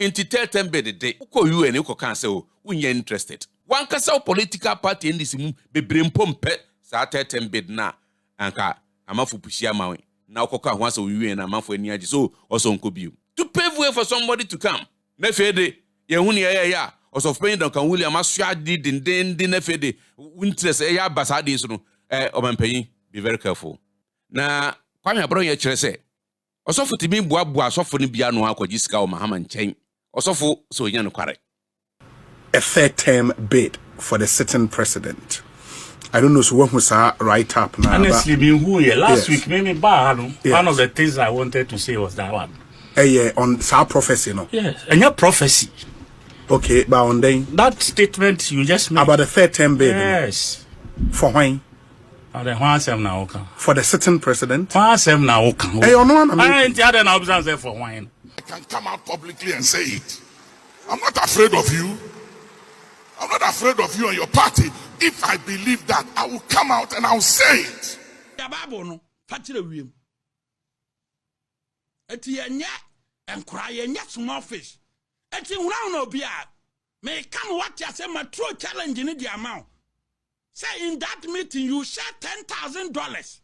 Inti 10 bed day. Uko you and Uko can say, when you're interested. One kasa political party in this be brim pompe, sa 10 bed na, anka, amafu pushia mawe. Now Coca once a you and a month for any so also uncle you. To pave way for somebody to come. Nefede, Yehuni ya, also paying Duncan-Williams, Masha did in Nefede, Winters, ya Basadis, Oman be very careful. Na, Kwame Abro ya Chese. Also for Timmy Bois, so for Nibiano, Jiska or Mahama and Chain. Also for so Yan Quare. A third term bid for the sitting president. I don't know so what was right up now. Honestly, last week, maybe one of the things I wanted to say was that one. Yeah, on our prophecy, no? Yes, and your prophecy. Okay, but on that statement you just made about the third term bid. Yes. For when? For the sitting president. Hey, you know, I for wine. I can come out publicly and say it. I'm not afraid of you. I'm not afraid of you and your party. If I believe that, I will come out and I'll say it. And cry small fish. May come what you say my true challenge in the amount. Say in that meeting you share $10,000.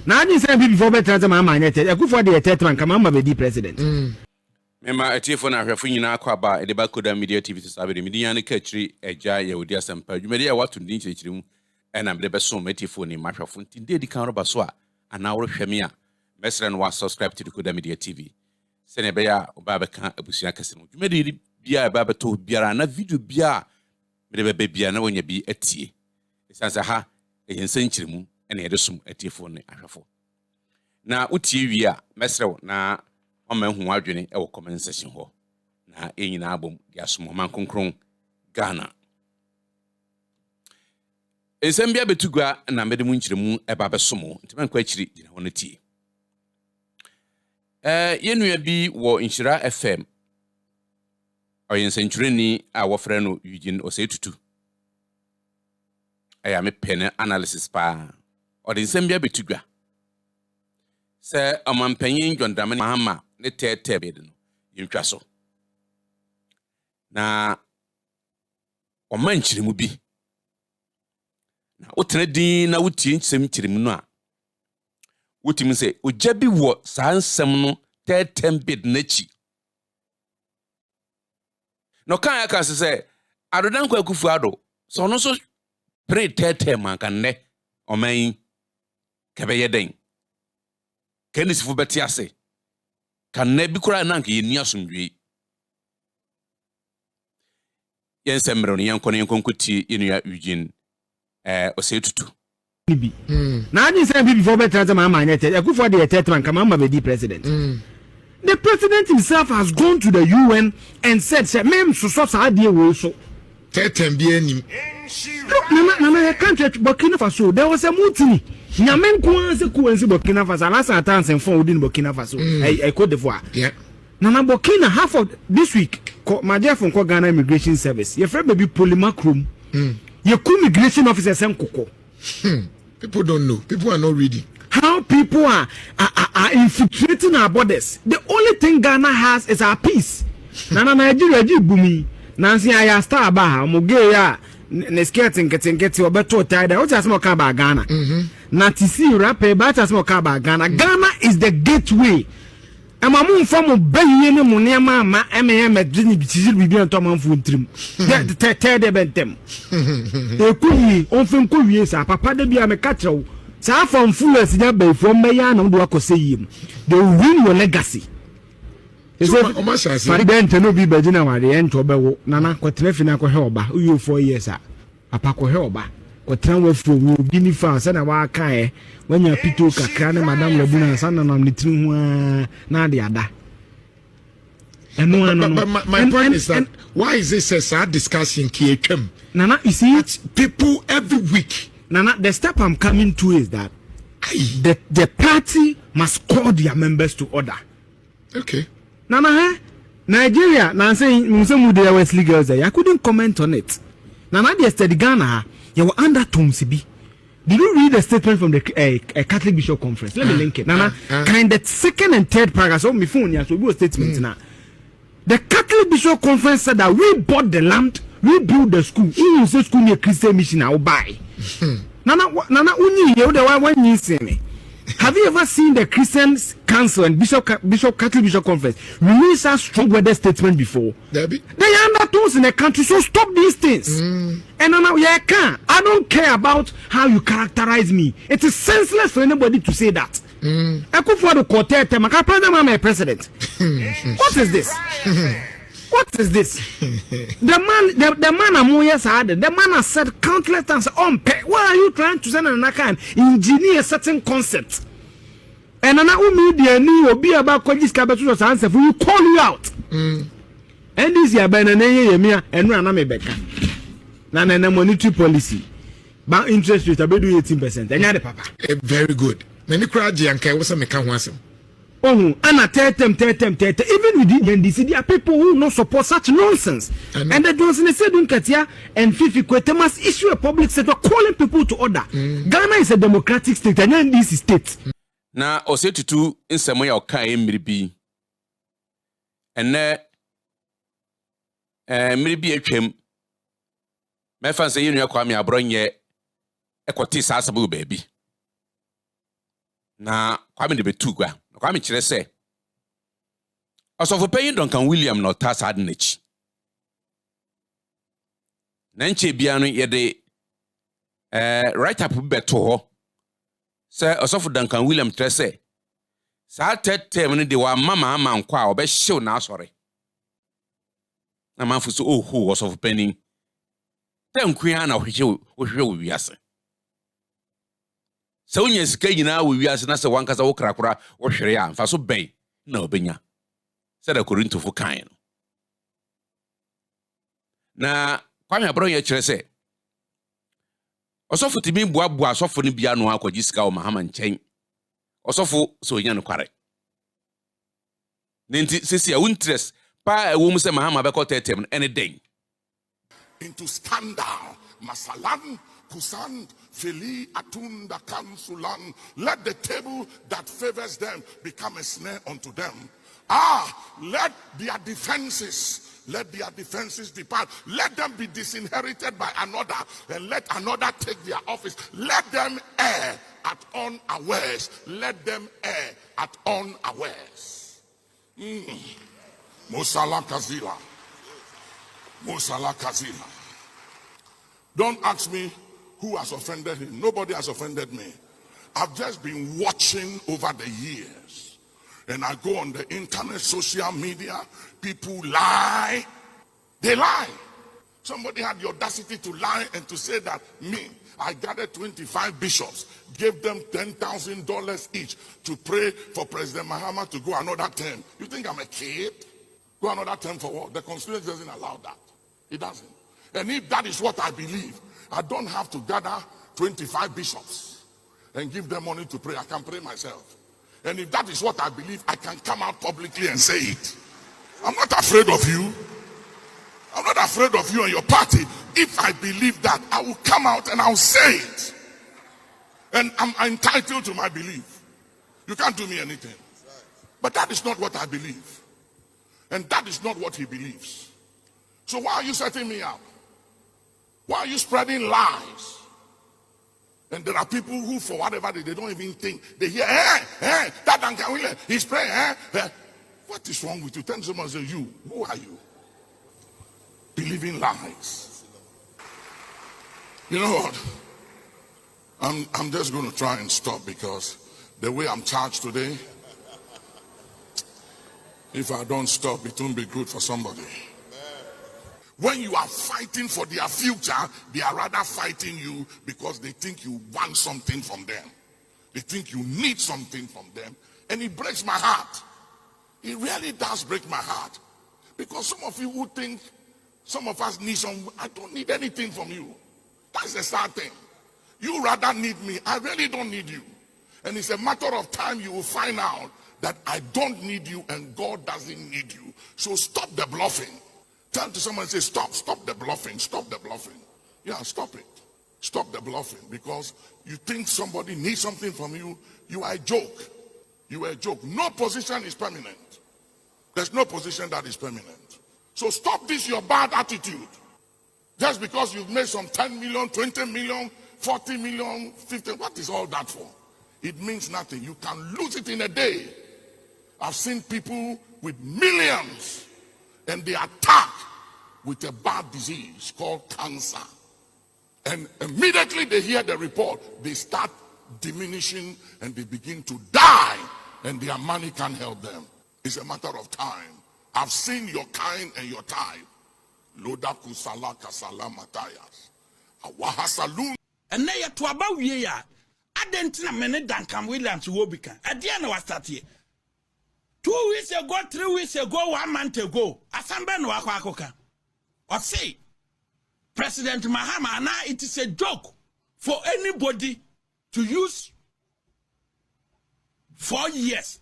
Now I say before better than my mind. I go for the third one. Come on, be president. Mema atiefo na ahwefo nyina kwaba edeba koda media tv sabe de media ne kachiri eja ye wodi asampa dwumede ya watu ndin chirichirim ena mede beso atiefo ni mahwefo ntinde di kan roba so a ana wo hweme a mesre no wa subscribe to the koda media tv sene be ya oba be kan abusua kase no dwumede bia ba beto biara na video bia mede be bia na wonya bi atie esanse ha eyensan chirimu ena yede som atiefo ni ahwefo na utie wi a mesre na Oma hu adwene e wo comment section ho na enyina abom dia som man konkron Ghana Ensembia betugwa na mede mu nkyiremu e ba besomo ntima nkwa akiri gina ho natie yenua bi wo Nhyira FM oyensenchureni a wo frɛ no Eugene Osei Tutu aya me pen analysis pa odi nsembia betugwa se amampanyin John Mahama ne tete bed no yintwa so na omankyiremu bi na wotena din na wotie nsem kyiremu no a wotim se ogya bi wo saa nsem no tete bed na chi no kan aka se adodan kwa kufu ado so no so pre tete man kan ne oman kabeye den kenisifo beti ase kan na bi kura na nka yeni asomdwe yen semro ni yankon yenkonkuti yenua Eugene Osei Tutu na I say before better than my mind. I go for the third one. Come on, be president. The president himself has gone to the UN and said, "Mem so idea also." Look, Nana, I can't touch Burkina Faso. There was a mutiny. Nyamen kuanse kuanse Burkina Faso. Last attacks and found in Burkina Faso. I Cote d'Ivoire. Yeah. Nana Burkina half of this week. My dear from Ghana Immigration Service. Your friend baby Polymac Your immigration officer send Coco. People don't know. People are not reading. How people are infiltrating our borders. The only thing Ghana has is our peace. Nana Nigeria bumi. Nancy I star ba Mugeya. Nesketing getting obeto tide. What has more about Ghana? Na tisi rape but has more about Ghana. Ghana is the gateway. Ama mu form bayi ne mu ne ma em dini bitizil bibi on tom fu trim. Te bentem. E kuyi on fem ko wie sa papa de bia me ka trew. Sa from fullest nya be from me ya na do akose yim. They will win your legacy. President no bi bagina ware ento bewo nana kwetena fina ko he oba uyo 4 years a papa ko he oba kwetena wa fro wo bi ni fa se na wa kan wanya pito kakra ne madam labuna sa na nam ni tiri hu na de ada my point is that why is this a sad discussion KHM? Nana, you see people every week. Nana, the step I'm coming to is that the party must call their members to order. Okay. Nana, Nigeria, there Wesley girls there. I couldn't comment on it. Nana, yesterday Ghana, you were under Tomsibi. Did you read the statement from the Catholic Bishop Conference? Let me link it. Nana, kind of second and third paragraph. So my phone, yeah, so we statement now. The Catholic Bishop Conference said that we bought the land, we built the school. We say school near Christian mission now buy. Nana unyi you the one you see me. Have you ever seen the Christian Council and Catholic Bishop Conference release a strong weather statement before? They are undertones in the country, so stop these things. And now I don't care about how you characterize me. It is senseless for anybody to say that. I could for the quartet, my president. What is this? What is this? The man Amoya said, the man has said countless times, why are you trying to send an account engineer certain concept? And an media will be about Kodis Kabatus answer for you, call you out. And this year, Benania and Raname Becca. Nana monetary policy. Bank interest rate about 18%. And you're papa. Very good. Many crowd and care was a mechanism. Oh, Anna tell them. Even within the NDC, there are people who not support such nonsense. And the Johnson said, Katia and Fifi Kwete must issue a public sector calling people to order. Ghana is a democratic state, and NDC state. Now, Osei Tutu in some way, okay, maybe. And maybe a came. My fancy, you know, Kwame Abronye, a quartis asabu baby. Now, Kwame de Betuga. Kwame chere say Osofo Duncan-Williams no ta sad nechi na nche bia no ye de right up beto ho say Osofo Duncan-Williams chere say sa tetem no de wa mama nkwa a obehyew na asore na manfo so oho Osofo Penny tenkua na ohwehwe wiase. So when you say now we are na se wankasa wo krakora wo hwere a mfa so ben na obenya said Korinto fo kan no na kwame abro ye kire se Osofo timi boaboa asofo no bia no akwaji sika o Mahama nchen Osofo so nya no kware nenti sisi a interest pa ewo mu se Mahama be ko tetem any day into scandal masalan Kusand, Feli, Atunda, Kansulan. Let the table that favors them become a snare unto them. Let their defenses depart. Let them be disinherited by another, and let another take their office. Let them err at unawares. Let them err at unawares. Musala Kazila. Musala Kazila. Don't ask me who has offended him. Nobody has offended me. I've just been watching over the years. And I go on the internet, social media. People lie. They lie. Somebody had the audacity to lie and to say that I gathered 25 bishops, gave them $10,000 each to pray for President Mahama to go another term. You think I'm a kid? Go another term for what? The Constitution doesn't allow that. It doesn't. And if that is what I believe, I don't have to gather 25 bishops and give them money to pray. I can pray myself. And if that is what I believe, I can come out publicly and say it. I'm not afraid of you. I'm not afraid of you and your party. If I believe that, I will come out and I'll say it. And I'm entitled to my belief. You can't do me anything. But that is not what I believe. And that is not what he believes. So why are you setting me up? Why are you spreading lies? And there are people who, for whatever they don't even think. They hear, that Duncan-Williams, he's praying, What is wrong with you? Tell someone, say, you, who are you? Believing lies. You know what? I'm just going to try and stop, because the way I'm charged today, if I don't stop, it won't be good for somebody. When you are fighting for their future, they are rather fighting you because they think you want something from them. They think you need something from them. And it breaks my heart. It really does break my heart. Because some of you who think some of us need some, I don't need anything from you. That's the sad thing. You rather need me. I really don't need you. And it's a matter of time you will find out that I don't need you and God doesn't need you. So stop the bluffing. Turn to someone and say, stop the bluffing, stop the bluffing. Yeah, stop it. Stop the bluffing, because you think somebody needs something from you. You are a joke. You are a joke. No position is permanent. There's no position that is permanent. So stop this, your bad attitude. Just because you've made some 10 million, 20 million, 40 million, 50, what is all that for? It means nothing. You can lose it in a day. I've seen people with millions and they attack with a bad disease called cancer. And immediately they hear the report, they start diminishing and they begin to die, and their money can't help them. It's a matter of time. I've seen your kind and your type. Loda kusala kasala matayas. Awahasalun. And now you're to about ye. I didn't know many Duncan-Williams will become. At the end of start here. 2 weeks ago, 3 weeks ago, 1 month ago, Asamba no Akwakoka. Osei, President Mahama, now it is a joke for anybody to use 4 years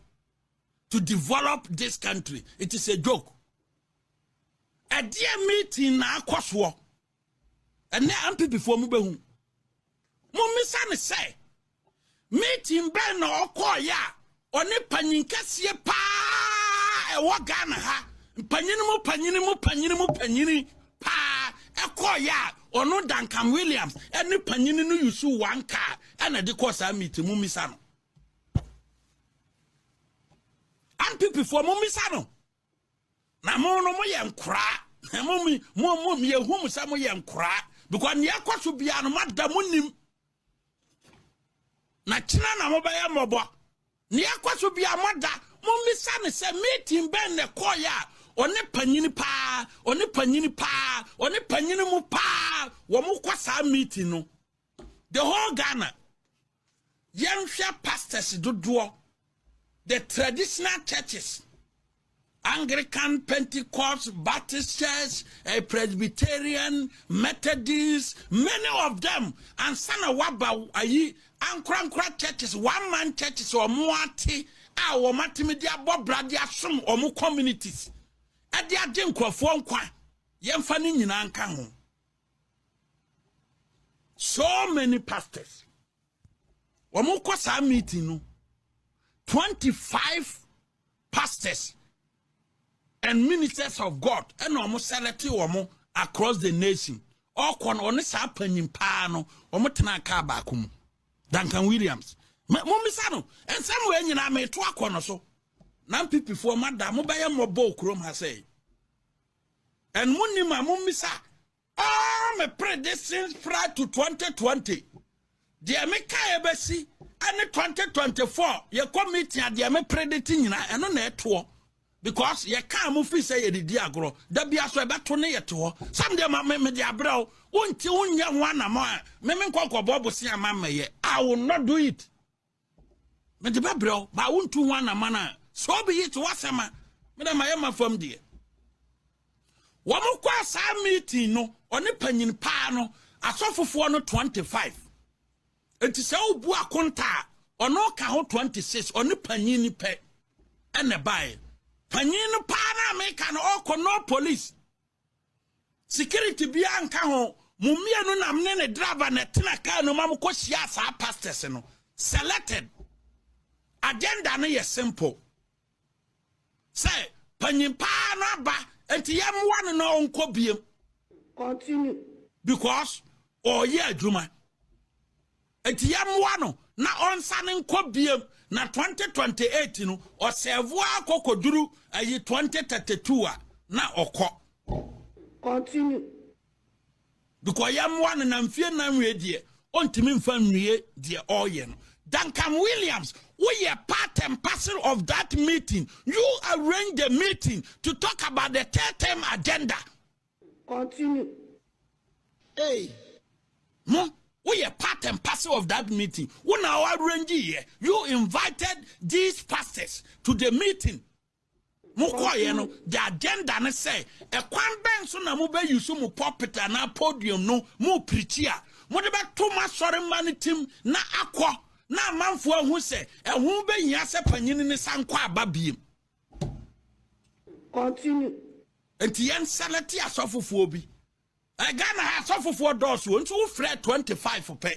to develop this country. It is a joke. A dear meeting na kwaswo. And now I'm before me behu. Mummy son say, meeting ben no koya, one panin kasie pa e wagana ha. Panini pa e koya, ono Duncan-Williams, and the panini no yusu 1 car, and a decosa meeting mummy son. And people for mummy son. Na mo no mo yem kra mo me ehum sa mo yem kra because ne akwaso bia no madam nim na kina na mo ba yem obo ne akwaso bia moda mo misa ne se meeting ben ne koya one panyini pa mu pa wo mo kwasa meeting no the whole Ghana yemhwe pastors dodo the traditional churches, Anglican, Pentecost, Baptist Church, Presbyterian, Methodist, many of them, and Sana Waba, Ankra churches, 1-man churches, or Moati, our Matimedia, Bob Bradia, some or more communities. At the Adinko Fonqua, Yemfani in Ankahu. So many pastors. Wamukosa meeting. 25 pastors and ministers of God and almost select across the nation. All con on this happening pano or Mutana bakum. Duncan-Williams. Mumisano and somewhere in I may talk on so. Now people for Madame Mobile Mobo Chrome has say. And Munima Mumisa. Me predestined prior to 2020. The America Embassy. And 2024, you come meeting at the predicting and on that tour because you can't move say the diagro. That be as well back to near tour. Some day, my media bro, won't you young one a more? Memon Coco Bobo see a mamma yet. I will not do it. But the bro, but I won't do one a manner. So be it was a man. Madam, I am from dear. One more class I meeting no on a penny pano. I saw for 25. It is so bua konta or no kaho 26 or no panini pe and a buy. Panini pana make an oko no police. Security be ankaho, Mumia no namne driver netina ka no mamuko siasa pastors no. Selected. Agenda no ye simple. Say, panin pana ba, and yam one no unko biem. Continue. Because, yeah, Juma. Eti yamwano na onsanin kobiem na 2028 no osevo akokoduru ayi 2032 na okọ. Continue. Because yamwano na mfie na nwe die ontimi mfa nwe die oye no. Duncan-Williams, we are part and parcel of that meeting. You arranged the meeting to talk about the 3rd-term agenda. Continue. Hey. No? We are part and parcel of that meeting. When our arrange here, you invited these pastors to the meeting. The agenda na say a kwan so na mo be use mo pulpit na podium no mo preachia. Mo de be too much sorry man team na akọ na manfo hu say e hu be hia se panyin ni sanko ababiem. Continue. Enti yen salati asofofo bi. Ghana has suffered for those who fret 25 for pay.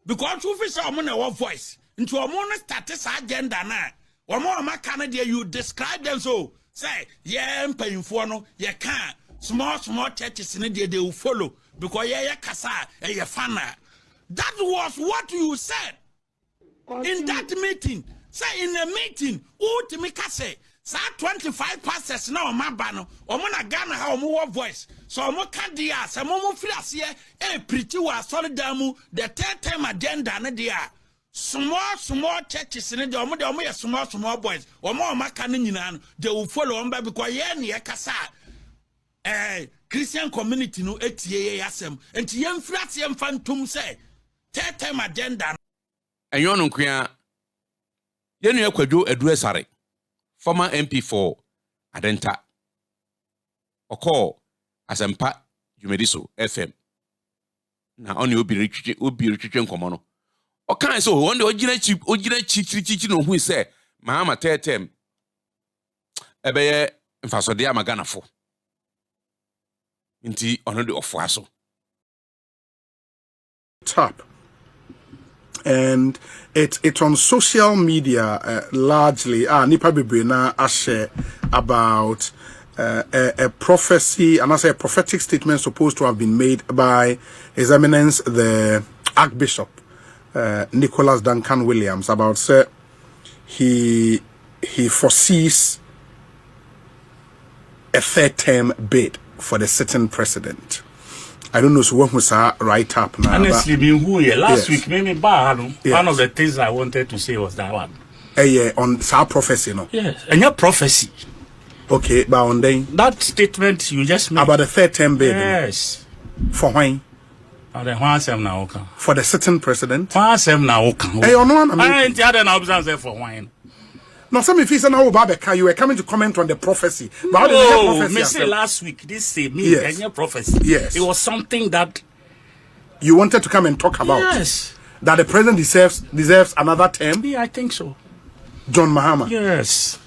Because you fish our money or voice into a mono status agenda now. Or more Canada, you describe them so. say yeah mpanyimfo no ye can small churches in they will follow because yeah kasa yeah fana. That was what you said in that meeting. Say in a meeting, ultimika say, sa 25 pastors now my banner, or mona Ghana how more voice. So mo candia, some more flash here, pretty was solid damu, the third time agenda, nadia. Small churches in the omo small boys, or more macanin, they will follow on by because yeah, kasa. Christian community no etie yasem, and yem flats yem phantom say, third time agenda. And you know, Quia. Then you could do a dressare, former MP for Adenta. Or call as a part, you may do so, FM. Now only will be reaching common. Or can I so one the original teaching who is say, Mahama tell them, Ebe, and Fasodia Magana for. Inti on the offer. Top. And it's on social media largely. Nipa Bibrina share about a prophecy, and I say a prophetic statement supposed to have been made by His Eminence the Archbishop Nicholas Duncan-Williams about he foresees a third term bid for the sitting president. I don't know so what was right up now. Honestly, last week, maybe one of the things I wanted to say was that one. Yeah, on our prophecy, no? Yes, and your prophecy. Okay, but on then that statement you just made about the third term bid. Yes. For when? For the sitting president. Hey, you know, for wine. No, some if it's now Babeka, you were coming to comment on the prophecy. But no, me say last week, this say me and your prophecy. Yes. It was something that you wanted to come and talk about. Yes. That the president deserves another term. Yeah, I think so. John Mahama. Yes.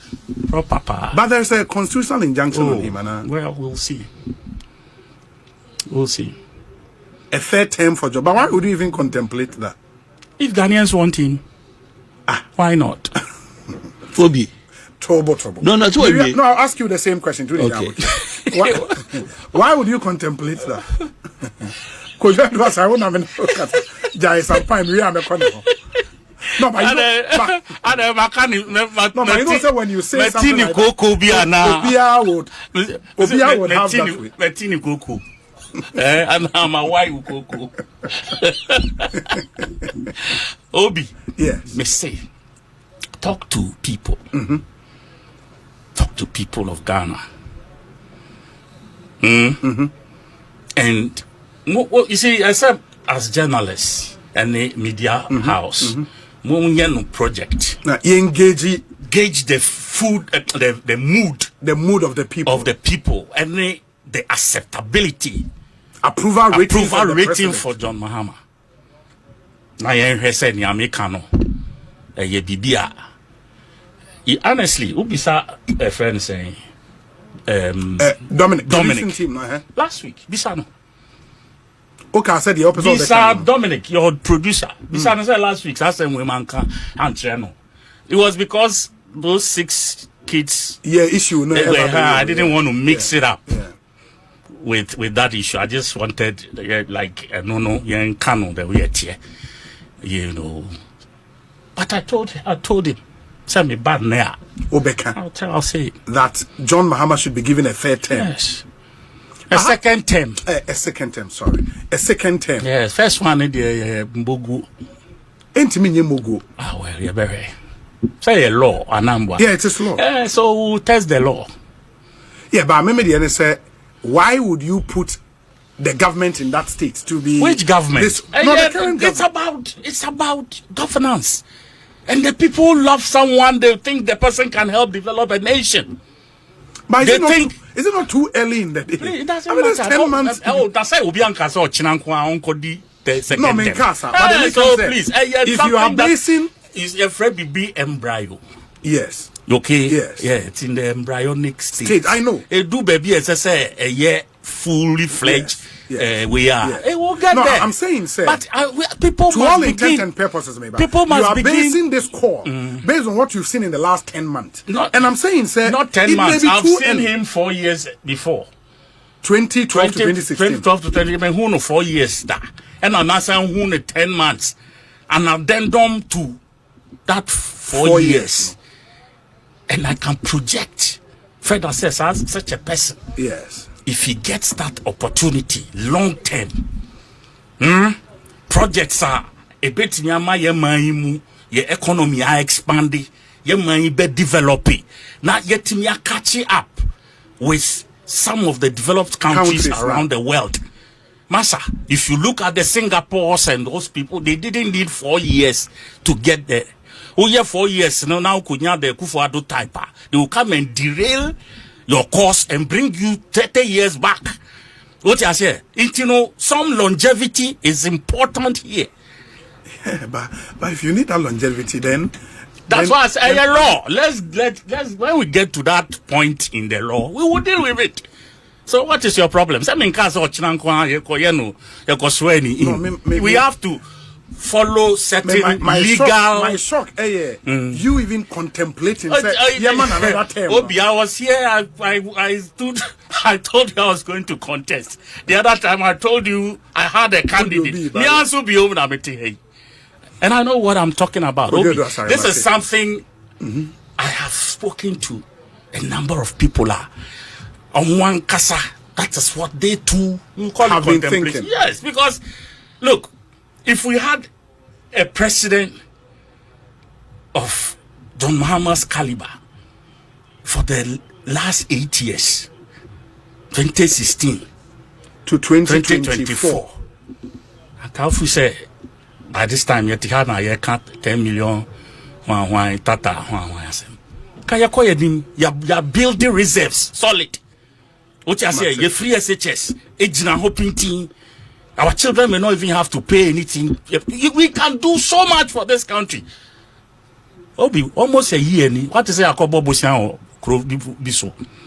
Oh, Papa. But there's a constitutional injunction on him. Well, we'll see. We'll see. A third term for John. But why would you even contemplate that? If Ghanaians want him, why not? Phobia. Trouble. No, I'll ask you the same question. Okay. Why would you contemplate that? Because I won't have any Jai Sampan, we are the corner. No, but you know, so when you say something like that, Obia would have that way. And I'm a white Coco. Obi, yes, me say, talk to people. Talk to people of Ghana. And you see, as journalists and a media house, project. Now, gauge the food, the mood of the people, and the acceptability, approval rating for John Mahama. Na yen said ni Americano, ye bibia. Honestly, ubisa a friend saying, Dominic. Team, last week, Bisano. Okay, I said the opposite of the time. Dominic, your producer. Bisano said last week, I said it was because those 6 kids. Yeah, issue. No, I didn't want to mix it up. Yeah. With that issue, I just wanted canon that we are here, you know. But I told him, send me bad now. Obeka, I'll say that John Mahama should be given a third term. Yes, a second term. A second term. Sorry, a second term. Yes, first one in the Mbogu. Ain't me Mbogu. Well, you're very. Say a law, a number. Yeah, it is law. So we'll test the law. Yeah, but I remember the other say, why would you put the government in that state to be? Which government? The current government. It's about governance, and the people love someone. They think the person can help develop a nation. But is it not too early in the day? It doesn't matter. 10 months. That's why Obianka saw Chinanko Onkodi the second. No, men casa. But so please, if you are basing, is a baby embryo. Yes. Okay. Yes. Yeah, it's in the embryonic state. I know. Do baby as I say a year fully fledged we are. Yes. It will get no, there. I'm saying, sir. But people to must all begin. intent and purposes, maybe People must you are begin. basing this call based on what you've seen in the last 10 months. And I'm saying, sir, not 10 months. I've seen him 4 years before. 2012 to 2016. 2012 to 2016. Who know 4 years that? And I'm not saying who know 10 months. An addendum to that 4 years. And I can project. Fred says, as such a person. Yes. If he gets that opportunity, long term, projects are a bit nyama ye maimu, ye economy are expanding, ye mai be developing. Not yet me catching up with some of the developed countries around the world. Massa, if you look at the Singapores and those people, they didn't need 4 years to get there. Oh yeah, 4 years. Now kunya the Kufuado type. They will come and derail your course and bring you 30 years back. What I say? You know, some longevity is important here. Yeah, but if you need that longevity, then that's why I say a law. Let's when we get to that point in the law, we will deal with it. So what is your problem? We have to follow certain legal. My shock, you even contemplating. Another term. Obi, I was here. I stood. I told you I was going to contest. The other time I told you I had a candidate. And I know what I'm talking about. Obi, this is something I have spoken to a number of people. On one kasa, that is what they too have been thinking. Yes, because look, if we had a president of John Mahama's caliber for the last 8 years, 2016 to 2024, I can say by this time yet had na can't 10 million tata you're building reserves solid. What I say, you free SHS, our children may not even have to pay anything. We can do so much for this country. Obi, almost a year. What is it?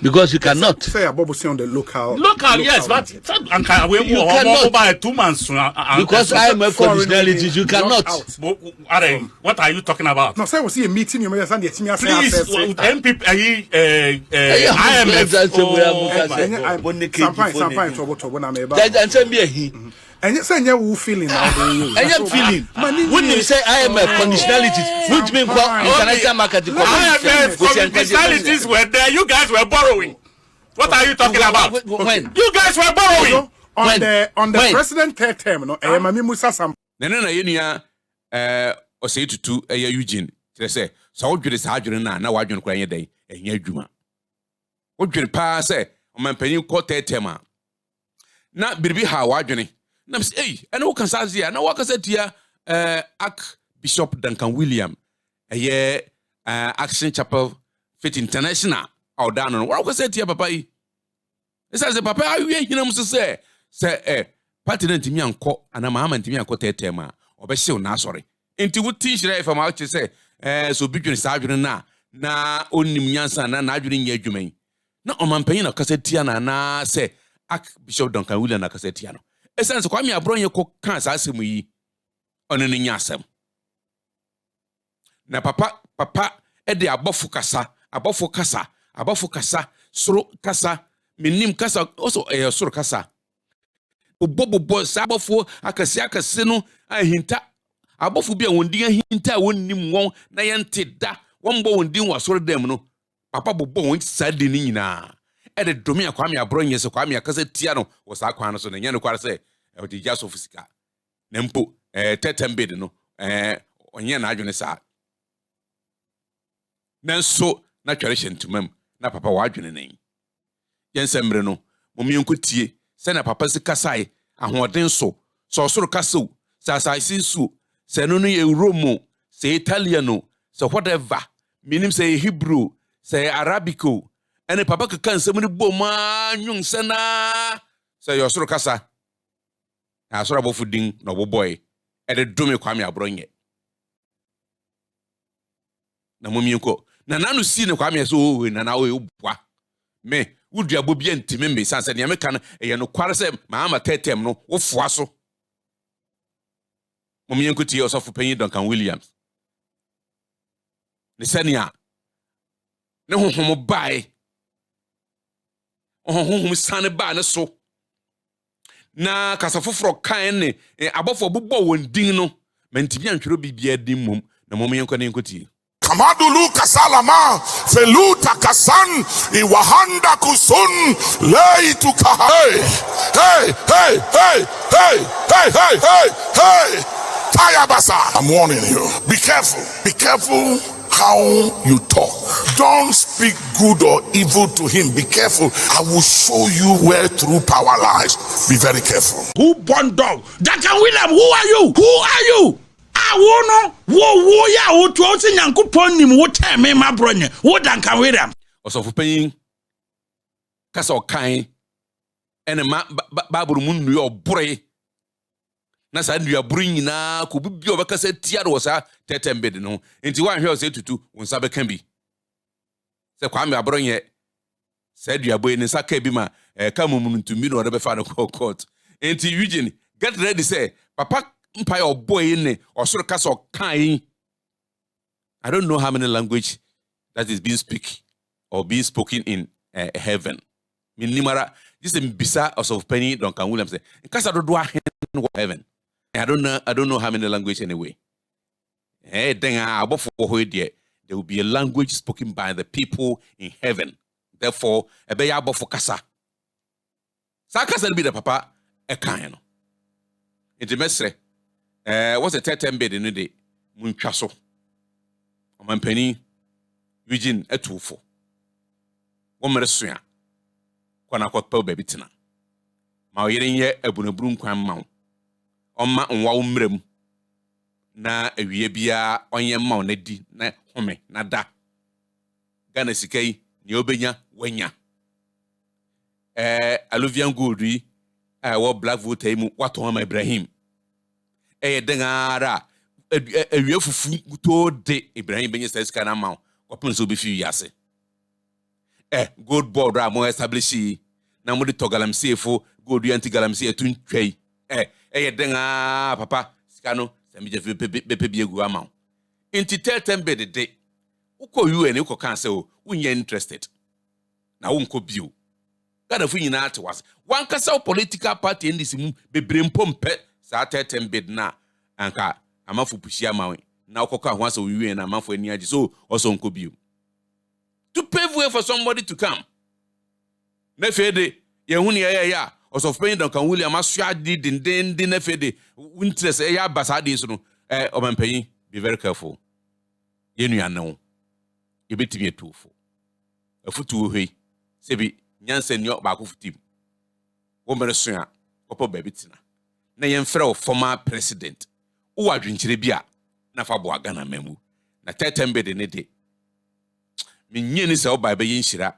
Because you cannot say on the local. Yes, but you cannot buy 2 months. Because IMF conditionalities, you cannot. What are you talking about? No, say we see a meeting. You may understand the please, MPP, IMF. And you say you feeling now. And you feeling. When you say IMF conditionalities, which means international market IMF conditionalities were there. You guys were borrowing. What are you talking about? When? You guys were borrowing. On the president third term, no. Mami Musa Sam. Nana yenia Osei Tutu Eugene. Say so what you decide na wadwon kwa yedai ehia adwuma. Wodwere pa say o manpanyin ko third term na biribi ha wadwene. Nam say eh ene wo kansa zia na wo kasa tia Arcbishop Duncan-Williams Action Chapel Faith International down no wo kasa tia papa yi. Say papa awie hinam so say party na ntimi anko ana Mahama ntimi anko third term obehyew na asori. Enti wo tin hire ifama wo say so bidwene sa adwene na onim nyansa na adwene nya adwuman. Na omampanyin na kasa tia na say Arcbishop Duncan-Williams na kasa tia no. Essence kwame abronye ko kan sa asem yi ono ne nya asem. Na papa e de abofu kasa soro kasa menim kasa also soro kasa. Obobobo sa abofu akase no ahinta abofu bia wondi ahinta wonnim won na yente da wonbo wondi wasoro dem no papa bobo won sa de ni nyina. The domia kwame abronye se kwame akase tia no wo sa kwan no so na nya no kware se e di jaso fisika na mpo tetembed no onye na adwene sa nanso na twere hyentumam na papa wa adwene nan yensembre no momienko tie se na papa se kasai ahoden so soro kaso sasai su se no ye Romo se Italiano se whatever minim se Hebrew se Arabico ene papa kaka nsem ni boma nyun sana say yosoro kasa asoro abofu din no boboy e de dome kwame abronye na momienko na nanu si ne kwame so na na o bua me would you be intimate sans and Yamekan, and no quarter Mahama tetem no, or foaso. Momiankuti yourself for paying Duncan-Williams. Nisania. No homo buy. Oh, home son a banner so. Na kasafufro kaene abofo bubo wondin Mentibian should be a dimum, the moment you can Kamadulu kasalama feluta kasan iwahanda kusun lay to kahay. Hey. Tayabasa. I'm warning you. Be careful. Be careful how you talk. Don't speak good or evil to him. Be careful. I will show you where true power lies. Be very careful. Who born dog? Duncan-Williams, who are you? Who are you? I wo ya wo to o Nyankopon nim wo tell me my brother. Wo Duncan-Williams. Also for paying kasa okan ene ma baburu mu nu yo bore. Na sa ndu ya buru nyina ko bibi obekasa tia do sa tetembe de no. Enti wan hwe o se tutu wonsa beka bi. Se kwa me aboro nye se dua boy ni saka bi ma ka mumu ntumi no de be fa no court. Enti Eugene get ready say papa empire or boy in or sort of castle kind. I don't know how many language that is being spoken in heaven. Minimara, this is Bisa or of Penny Duncan-Williams. In case I don't do heaven. I don't know how many language anyway. Then there will be a language spoken by the people in heaven. Therefore, a be abo for kasa. Sakasa be the papa a kind. It's a mesre. What's the third bed in the day? Munchaso. My penny, Eugene, a 2-4. 1 minute swing. Quanaqua per baby tina. My eating ye a bunabroom quam mount. On my own wombrem. Na a weebia on your mount, Neddy, na home, na da. Ganasike, Niobenya, Wenya. Alluvian goodry, I wore black vote him, what on my Ibrahim. Dengara a real to de Ibrahim Benyas Canamount, open so be few years. Good board more established. Now, would the Togalam say for good anti galam say a twin tray. Denga, papa, Scano, Samija Pepe Guamount. Inti tell them the day. Uko you and Uko cancel when you're interested. Now, unko view. God of winning out was one castle political party in this be brim pompe. Sa tetembe na anka amafu pushia mawe na okoka ho asa wiwe na amafu ani agi so also nko biu to pave way for somebody to come na fede ye hu ne ya also paying Duncan-Williams asua di na fede interest ya basa di so no omampanyi be very careful ye nuane ye betimi etufo afutu hwei sebi nyansa nyo ba ko futim wo mere so a opo ba bitina na yemfrɛ former president wo adwenkyere bia na fa bo aga na mamu na tetembe de ne de menye ni sɛ wo ba bɛyɛ nhyira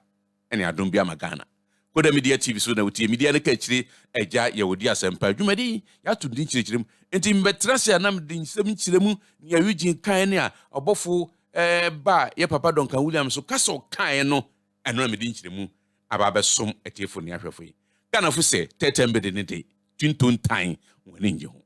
ɛne adom bia magana koda media tv so na wotie media ne ka kyire agya ye wodi asɛmpa dwumadi ya to din kyerɛkyerɛm enti mbetra se anam din nsɛm kyerɛmu ne Eugene kan ne a ɔbɔfo ba ye papa Duncan-Williams so kasa kan no ɛno na medin kyerɛmu aba bɛsom etiefo ne ahwɛfo yi kana fo sɛ tetembe de ne de twinton tan wani nje ho